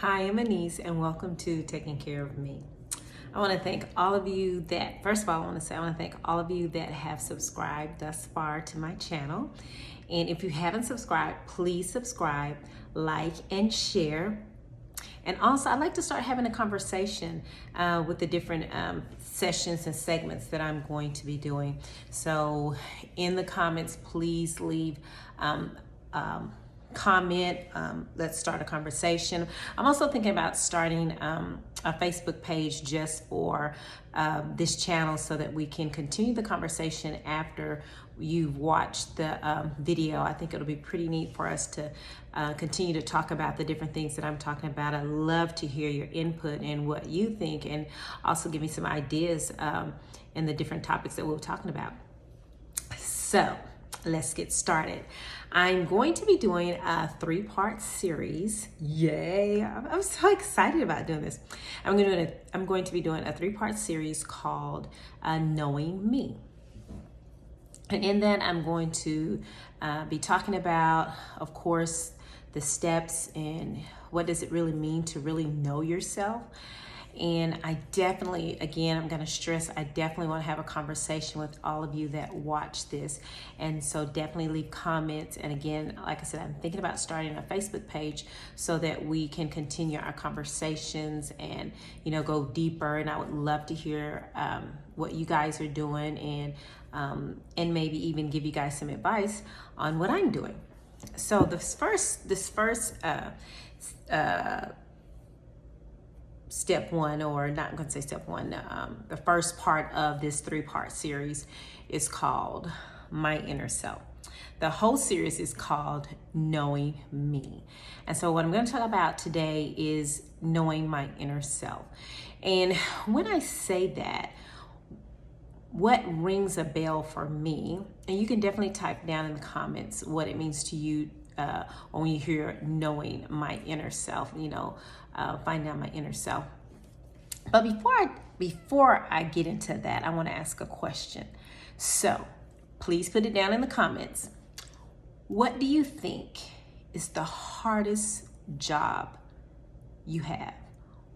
Hi, I'm Anise, and welcome to Taking Care of Me. I want to thank all of you that, first of all, I want to thank all of you that have subscribed thus far to my channel. And if you haven't subscribed, please subscribe, like, and share. And also, I'd like to start having a conversation with the different sessions and segments that I'm going to be doing. So in the comments, please leave comment. Let's start a conversation. I'm also thinking about starting a Facebook page just for this channel so that we can continue the conversation after you've watched the video. I think it'll be pretty neat for us to continue to talk about the different things that I'm talking about. I'd love to hear your input and what you think, and also give me some ideas in the different topics that we're talking about. So let's get started. I'm going to be doing a 3-part series. Yay! I'm so excited about doing this. I'm going to be doing a 3-part series called Knowing Me. And in that, I'm going to be talking about, of course, the steps and what does it really mean to really know yourself. And I definitely, again, I'm going to stress, I definitely want to have a conversation with all of you that watch this. And so definitely leave comments. And again, like I said, I'm thinking about starting a Facebook page so that we can continue our conversations and, go deeper. And I would love to hear what you guys are doing and maybe even give you guys some advice on what I'm doing. So this first step one, or not going to say step one, the first part of this 3-part series is called My Inner Self. The whole series is called Knowing Me. And so what I'm going to talk about today is knowing my inner self. And when I say that, what rings a bell for me, and you can definitely type down in the comments what it means to you when you hear knowing my inner self, find out my inner self. But before I get into that, I want to ask a question. So please put it down in the comments. What do you think is the hardest job you have?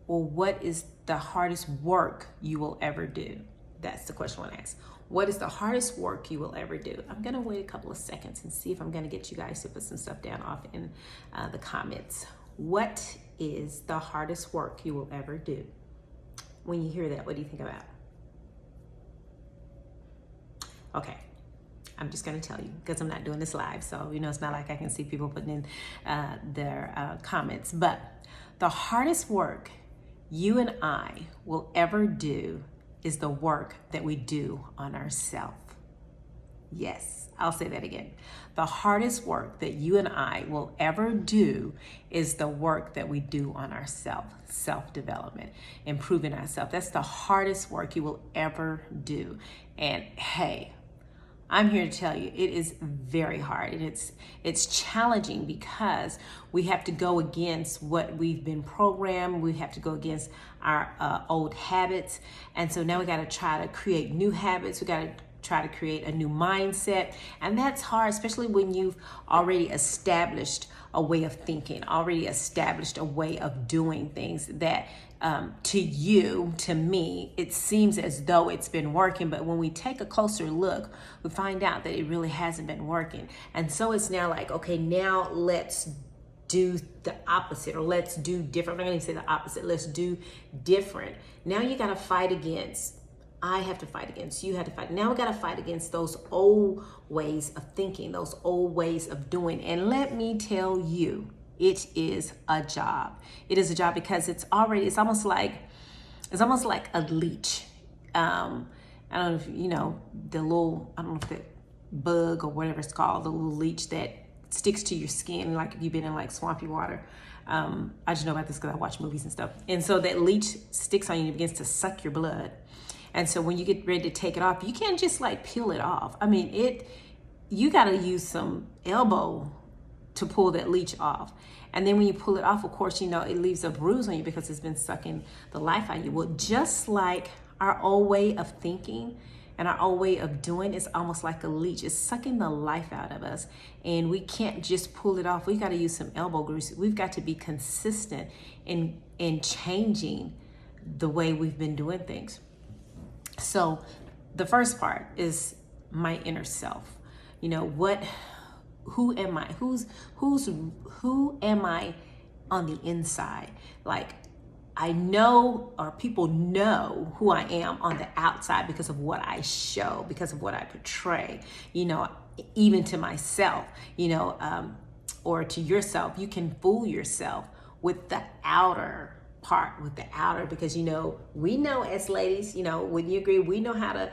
Or what is the hardest work you will ever do? That's the question I want to ask. What is the hardest work you will ever do? I'm going to wait a couple of seconds and see if I'm going to get you guys to put some stuff down off in the comments. What is the hardest work you will ever do? When you hear that, what do you think about? Okay, I'm just going to tell you because I'm not doing this live. So, it's not like I can see people putting in their comments. But the hardest work you and I will ever do is the work that we do on ourselves. Yes, I'll say that again. The hardest work that you and I will ever do is the work that we do on ourselves, self-development, improving ourselves. That's the hardest work you will ever do. And hey, I'm here to tell you, it is very hard, and it's challenging because we have to go against what we've been programmed. We have to go against our old habits, and so now we got to try to create new habits. We got to try to create a new mindset, and that's hard, especially when you've already established a way of thinking, already established a way of doing things that to me, it seems as though it's been working, but when we take a closer look, we find out that it really hasn't been working. And so it's now like, okay, now let's do the opposite, or let's do different. I'm not going to say the opposite. Let's do different. Now you got to fight against, I have to fight against, you have to fight. Now we got to fight against those old ways of thinking, those old ways of doing. And let me tell you, it is a job. It is a job because it's almost like a leech. I don't know if I don't know if the bug or whatever it's called, the little leech that sticks to your skin, like if you've been in like swampy water. I just know about this because I watch movies and stuff. And so that leech sticks on you and begins to suck your blood. And so when you get ready to take it off, you can't just like peel it off. I mean, you got to use some elbow to pull that leech off. And then when you pull it off, of course, it leaves a bruise on you because it's been sucking the life out of you. Well, just like our old way of thinking and our old way of doing is almost like a leech. It's sucking the life out of us, and we can't just pull it off. We got to use some elbow grease. We've got to be consistent in changing the way we've been doing things. So the first part is my inner self. You know, who am I? Who am I on the inside? Like, I know, or people know who I am on the outside because of what I show, because of what I portray, you know, even to myself, you know, or to yourself. You can fool yourself with the outer part, because, you know, we know as ladies, you know, wouldn't you agree? We know how to,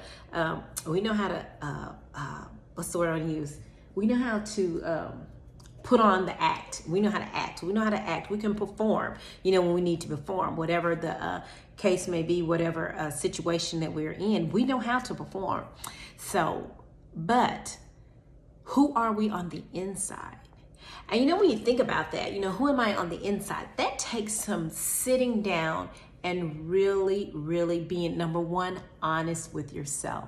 what's the word I want to use? We know how to, put on the act. We know how to act. We can perform, you know, when we need to perform, whatever the case may be, whatever situation that we're in, we know how to perform. So, but who are we on the inside? And you know, when you think about that, you know, who am I on the inside? That takes some sitting down and really, really being, number one, honest with yourself.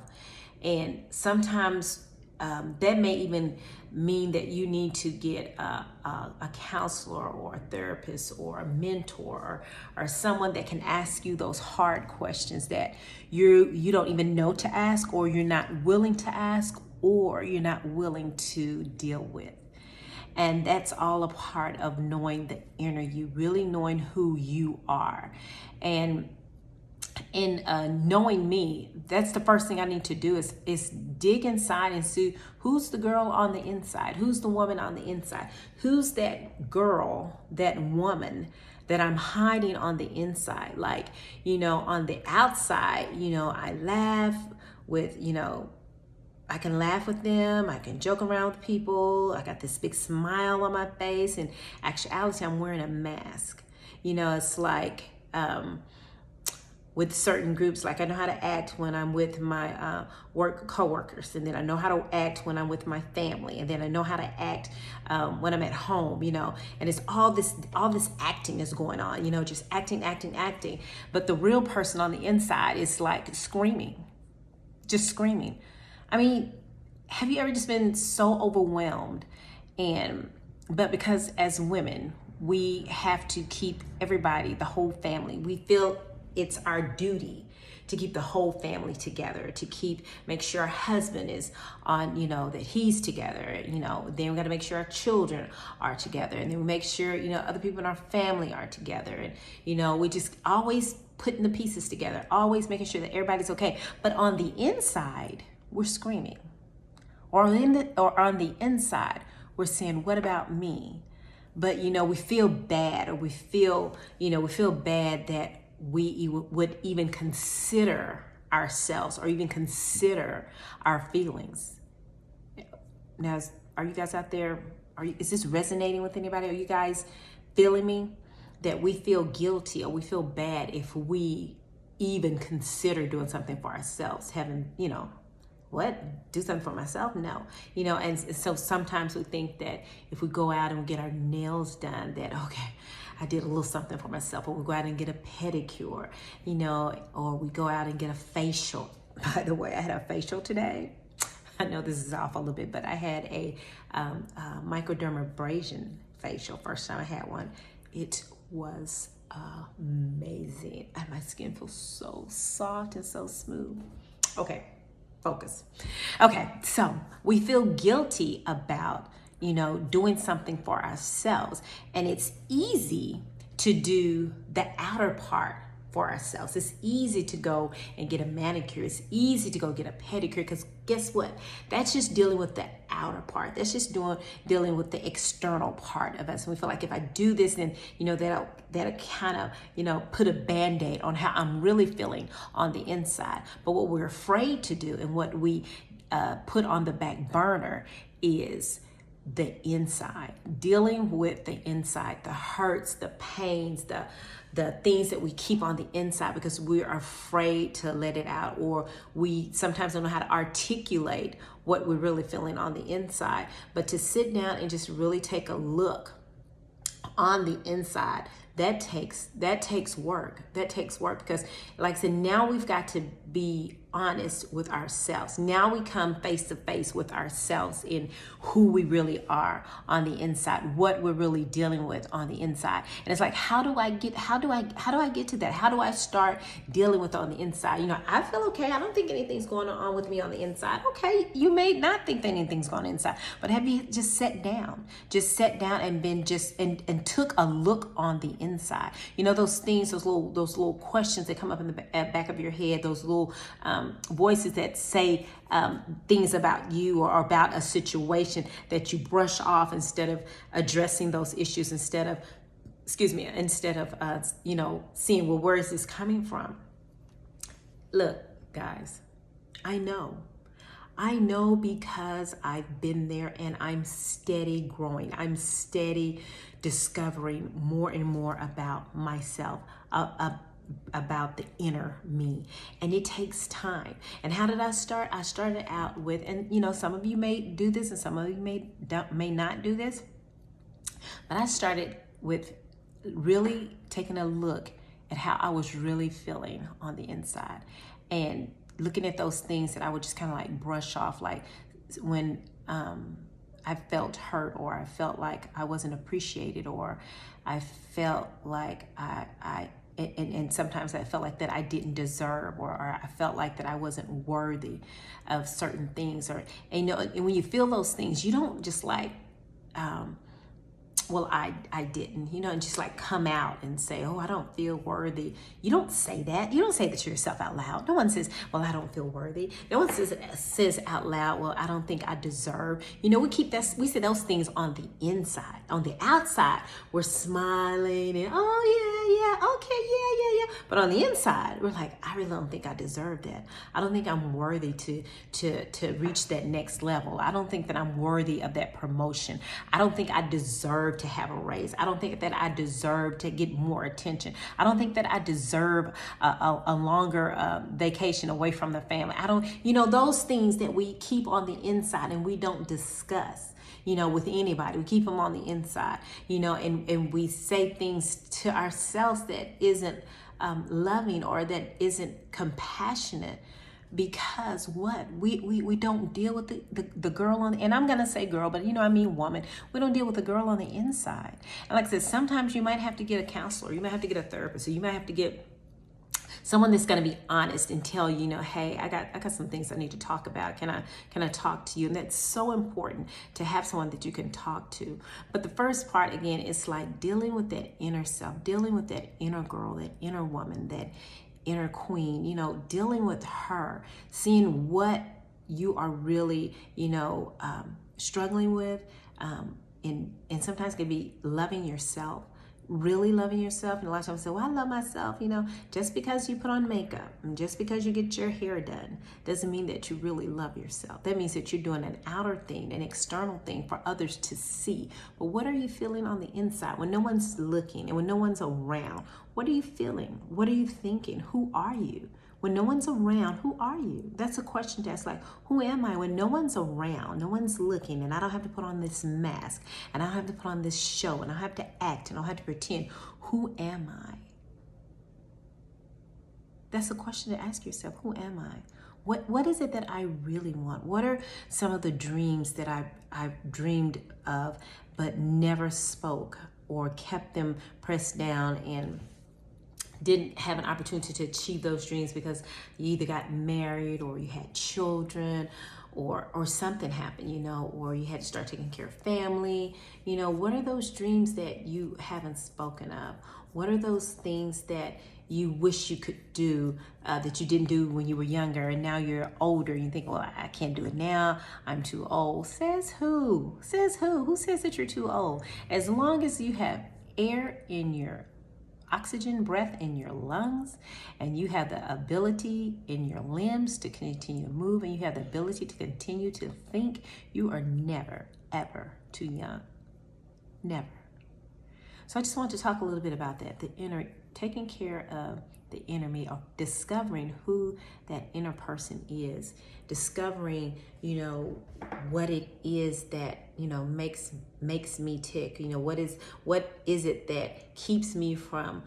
And sometimes that may even mean that you need to get a counselor or a therapist or a mentor or someone that can ask you those hard questions that you don't even know to ask, or you're not willing to ask, or you're not willing to deal with. And that's all a part of knowing the inner you, really knowing who you are. And in knowing me, that's the first thing I need to do is dig inside and see who's the girl on the inside, who's the woman on the inside, who's that girl, that woman that I'm hiding on the inside. Like, you know, on the outside, you know, I laugh with, you know, I can laugh with them, I can joke around with people, I got this big smile on my face, and actuality, I'm wearing a mask. You know, it's like, with certain groups, like I know how to act when I'm with my work coworkers, and then I know how to act when I'm with my family, and then I know how to act when I'm at home, you know. And it's all this acting is going on, you know, just acting. But the real person on the inside is like screaming, just screaming. I mean, have you ever just been so overwhelmed? But because as women, we have to keep everybody, the whole family, we feel it's our duty to keep the whole family together, to make sure our husband is on, you know, that he's together, you know. Then we got to make sure our children are together, and then we make sure, you know, other people in our family are together, and, you know, we just always putting the pieces together, always making sure that everybody's okay. But on the inside, we're screaming, or on the inside, we're saying, "What about me?" But, you know, we feel bad, or we feel bad that we would even consider ourselves, or even consider our feelings. Now, are you guys out there? Is this resonating with anybody? Are you guys feeling me? That we feel guilty, or we feel bad if we even consider doing something for ourselves, having, you know, what? Do something for myself? No. You know, and so sometimes we think that if we go out and we get our nails done, that, okay, I did a little something for myself. Or we go out and get a pedicure, you know, or we go out and get a facial. By the way, I had a facial today. I know this is off a little bit, but I had a microdermabrasion facial. First time I had one. It was amazing. And my skin feels so soft and so smooth. Okay. Focus. Okay, so we feel guilty about, you know, doing something for ourselves, and it's easy to do the outer part for ourselves. It's easy to go and get a manicure. It's easy to go get a pedicure, because guess what? That's just dealing with the outer part. That's just dealing with the external part of us. And we feel like if I do this, then, you know, that'll kind of, you know, put a Band-Aid on how I'm really feeling on the inside. But what we're afraid to do, and what we put on the back burner, is the inside, dealing with the inside, the hurts, the pains, the things that we keep on the inside because we're afraid to let it out, or we sometimes don't know how to articulate what we're really feeling on the inside. But to sit down and just really take a look on the inside, that takes work. That takes work because, like I said, now we've got to be honest with ourselves. Now we come face to face with ourselves in who we really are on the inside, what we're really dealing with on the inside. And it's like, how do I get to that? How do I start dealing with on the inside? You know, I feel okay. I don't think anything's going on with me on the inside. Okay, you may not think that anything's going on inside, but have you just sat down and been and took a look on the inside? You know, those things, those little questions that come up in the back of your head, those little voices that say things about you or about a situation that you brush off instead of addressing those issues, instead of you know, seeing, well, where is this coming from? Look, guys, I know because I've been there, and I'm steady growing. I'm steady discovering more and more about myself, about the inner me. And it takes time. And how did I start? I started out with, and you know, some of you may do this and some of you may not do this, but I started with really taking a look at how I was really feeling on the inside, and looking at those things that I would just kind of like brush off, like when I felt hurt, or I felt like I wasn't appreciated, or I felt like and sometimes I felt like that I didn't deserve, or I felt like that I wasn't worthy of certain things, and you know, and when you feel those things, you don't just like, well, I didn't, you know, and just like come out and say, oh, I don't feel worthy. You don't say that. You don't say that to yourself out loud. No one says, well, I don't feel worthy. No one says out loud, well, I don't think I deserve. You know, we say those things on the inside. On the outside, we're smiling and, oh, yeah, okay, yeah. But on the inside, we're like, I really don't think I deserve that. I don't think I'm worthy to reach that next level. I don't think that I'm worthy of that promotion. I don't think I deserve to have a raise. I don't think that I deserve to get more attention. I don't think that I deserve a longer vacation away from the family. I don't, you know, those things that we keep on the inside and we don't discuss, you know, with anybody. We keep them on the inside, you know, and we say things to ourselves that isn't loving, or that isn't compassionate. Because what? We don't deal with the girl on, and I'm going to say girl, but you know, I mean woman. We don't deal with the girl on the inside. And like I said, sometimes you might have to get a counselor. You might have to get a therapist. So you might have to get someone that's going to be honest and tell you, you know, hey, I got some things I need to talk about. Can I talk to you? And that's so important, to have someone that you can talk to. But the first part, again, is like dealing with that inner self, dealing with that inner girl, that inner woman, that inner queen, you know, dealing with her, seeing what you are really, you know, struggling with, and sometimes it can be loving yourself, really loving yourself. And a lot of times say, well, I love myself. You know, just because you put on makeup and just because you get your hair done doesn't mean that you really love yourself. That means that you're doing an outer thing, an external thing for others to see. But what are you feeling on the inside when no one's looking and when no one's around? What are you feeling? What are you thinking? Who are you? When no one's around, who are you? That's a question to ask, like, who am I when no one's around, no one's looking, and I don't have to put on this mask, and I don't have to put on this show, and I don't have to act, and I don't have to pretend. Who am I? That's a question to ask yourself. Who am I? What is it that I really want? What are some of the dreams that I've dreamed of but never spoke, or kept them pressed down and didn't have an opportunity to achieve those dreams because you either got married, or you had children, or something happened, you know, or you had to start taking care of family. You know, what are those dreams that you haven't spoken of? What are those things that you wish you could do that you didn't do when you were younger, and now you're older and you think, well, I can't do it now, I'm too old? Says who? Says who? Who says that you're too old? As long as you have air in your oxygen, breath in your lungs, and you have the ability in your limbs to continue to move, and you have the ability to continue to think, you are never, ever too young. Never. So I just want to talk a little bit about that, the taking care of the inner me, or discovering who that inner person is, discovering, what it is that, makes me tick, what is it that keeps me from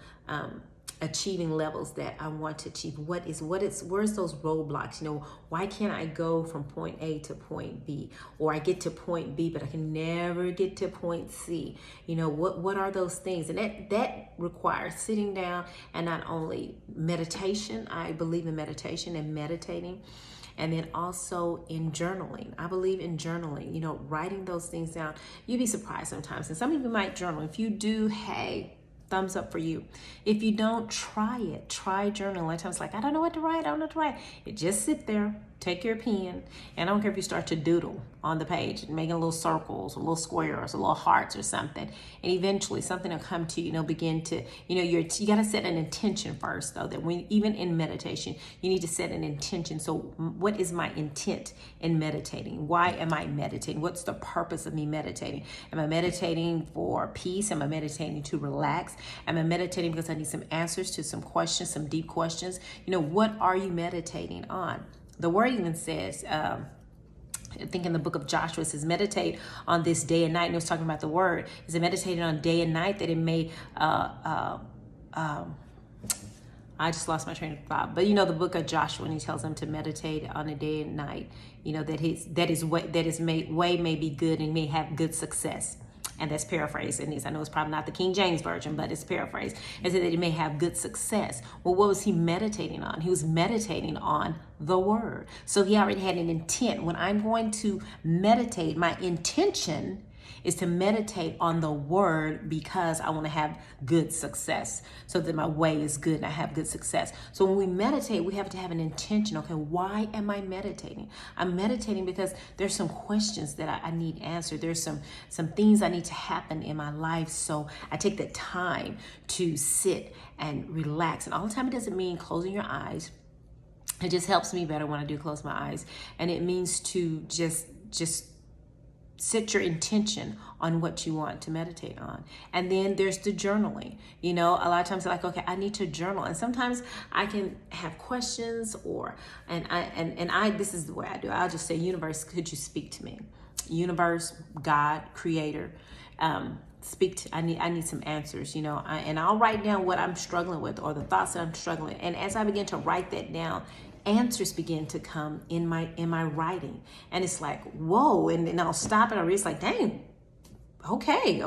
achieving levels that I want to achieve. Where's those roadblocks? Why can't I go from point A to point B, or I get to point B but I can never get to point C? What are those things? And that requires sitting down, and not only meditation. I believe in meditation and meditating, and then also in journaling. I believe in journaling, writing those things down. You'd be surprised sometimes, and some of you might journal. If you do, hey, thumbs up for you. If you don't, try it. Try journaling. A lot of times, like, I don't know what to write. I don't know what to write. You just sit there, take your pen, and I don't care if you start to doodle on the page, making little circles, or little squares, or little hearts, or something. And eventually, something will come to you. Begin to, you got to set an intention first, though. That even in meditation, you need to set an intention. So, what is my intent in meditating? Why am I meditating? What's the purpose of me meditating? Am I meditating for peace? Am I meditating to relax? Am I meditating because I need some answers to some questions, some deep questions? What are you meditating on? The word even says, I think in the book of Joshua, it says, meditate on this day and night. And it was talking about the word. Is it meditating on day and night, that it may, I just lost my train of thought. But the book of Joshua, when he tells them to meditate on a day and night, that his way may be good and may have good success. And that's paraphrased in this. I know it's probably not the King James Version, but it's paraphrased. It said that he may have good success. Well, what was he meditating on? He was meditating on the word. So he already had an intent. When I'm going to meditate, my intention is to meditate on the word because I want to have good success, so that my way is good and I have good success. So when we meditate, we have to have an intention. Okay, why am I meditating? I'm meditating because there's some questions that I need answered. There's some things I need to happen in my life. So I take the time to sit and relax. And all the time, it doesn't mean closing your eyes. It just helps me better when I do close my eyes. And it means to just set your intention on what you want to meditate on. And then there's the journaling. A lot of times, like, okay, I need to journal. And sometimes I can have questions, and this is the way I do it. I'll just say, universe, could you speak to me? Universe, God, creator, speak to, I need some answers, and I'll write down what I'm struggling with, or the thoughts that I'm struggling with. And as I begin to write that down, answers begin to come in my writing. And it's like, whoa. And then I'll stop and I'll read. It's like, dang, okay.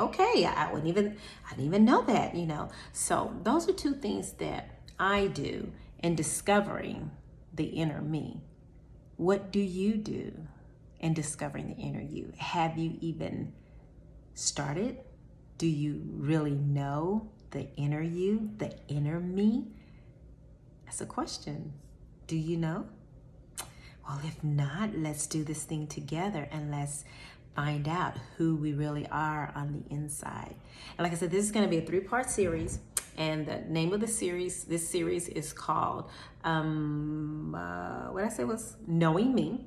I didn't even know that, So those are two things that I do in discovering the inner me. What do you do in discovering the inner you? Have you even started? Do you really know the inner you, the inner me? That's a question. Do you know? Well, if not, let's do this thing together, and let's find out who we really are on the inside. And like I said, this is going to be a 3-part series. And the name of this series is called, what I said was Knowing Me.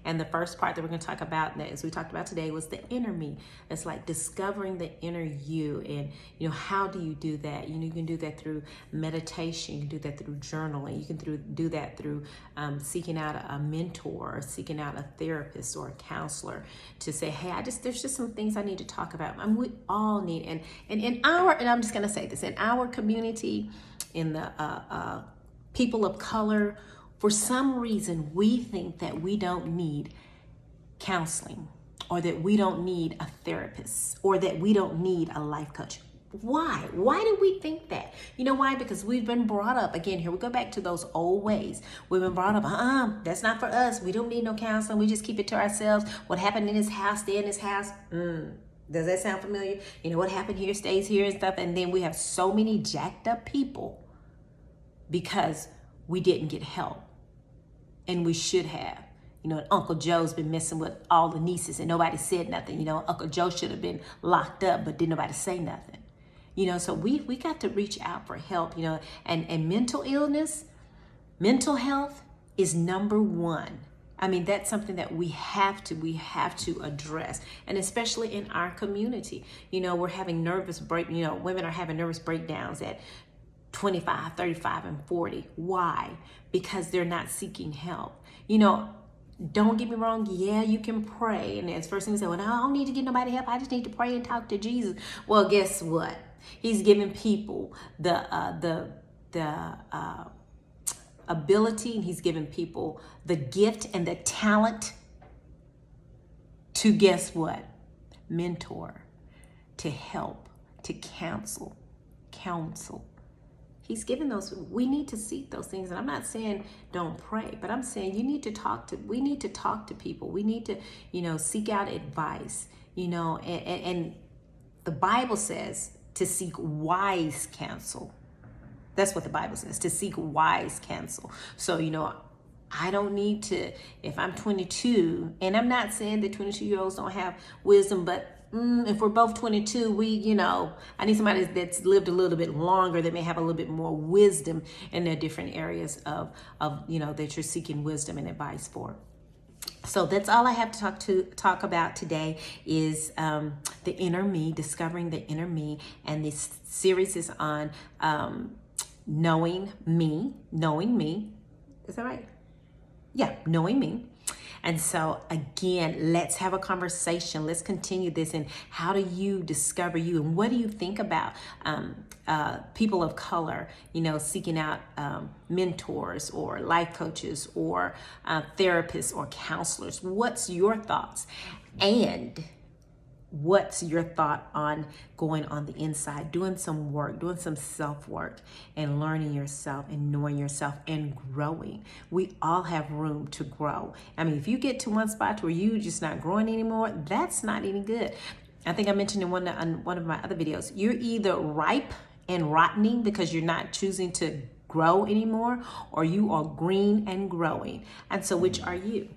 And the first part that we're going to talk about, as we talked about today, was the inner me. It's like discovering the inner you. And, how do you do that? You can do that through meditation. You can do that through journaling. You can do that through seeking out a mentor, or seeking out a therapist or a counselor to say, hey, there's just some things I need to talk about. We all need, and I'm just going to say this, in our community, in the people of color, for some reason, we think that we don't need counseling, or that we don't need a therapist, or that we don't need a life coach. Why? Why do we think that? You know why? Because we've been brought up, again, here we go back to those old ways. We've been brought up, that's not for us. We don't need no counseling. We just keep it to ourselves. What happened in his house, stay in his house. Does that sound familiar? What happened here stays here and stuff. And then we have so many jacked up people because we didn't get help. And we should have. Uncle Joe's been messing with all the nieces and nobody said nothing. Uncle Joe should have been locked up, but didn't nobody say nothing. So we got to reach out for help, and mental illness, mental health is number one. I mean, that's something that we have to address. And especially in our community, we're having women are having nervous breakdowns at 25, 35, and 40. Why? Because they're not seeking help. Don't get me wrong. Yeah, you can pray. And as first thing you say, well, I don't need to get nobody help. I just need to pray and talk to Jesus. Well, guess what? He's giving people the ability, and he's giving people the gift and the talent to, guess what? Mentor, to help, to counsel. He's given those. We need to seek those things. And I'm not saying don't pray, but I'm saying we need to talk to people. We need to, seek out advice, and the Bible says to seek wise counsel. That's what the Bible says, to seek wise counsel. So, I don't need to, if I'm 22, and I'm not saying that 22-year-olds don't have wisdom, but if we're both 22, I need somebody that's lived a little bit longer, that may have a little bit more wisdom in their different areas of that you're seeking wisdom and advice for. So that's all I have to talk about today is the inner me, discovering the inner me. And this series is on knowing me. Is that right? Yeah, knowing me. And so again, let's have a conversation. Let's continue this. And how do you discover you? And what do you think about people of color, seeking out mentors or life coaches or therapists or counselors? What's your thoughts? And what's your thought on going on the inside, doing some work, doing some self-work, and learning yourself and knowing yourself and growing? We all have room to grow. I mean, if you get to one spot where you just not growing anymore, that's not any good. I think I mentioned in one of my other videos, you're either ripe and rotting because you're not choosing to grow anymore, or you are green and growing. And so which are you?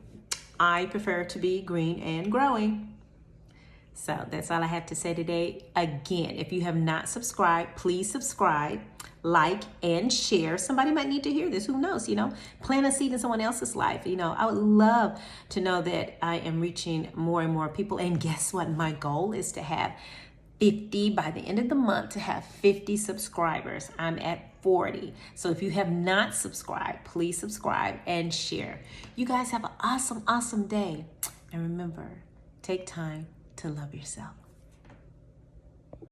I prefer to be green and growing. So that's all I have to say today. Again, if you have not subscribed, please subscribe, like, and share. Somebody might need to hear this. Who knows? Plant a seed in someone else's life. I would love to know that I am reaching more and more people. And guess what? My goal is to have 50 by the end of the month, to have 50 subscribers. I'm at 40. So if you have not subscribed, please subscribe and share. You guys have an awesome, awesome day. And remember, take time to love yourself.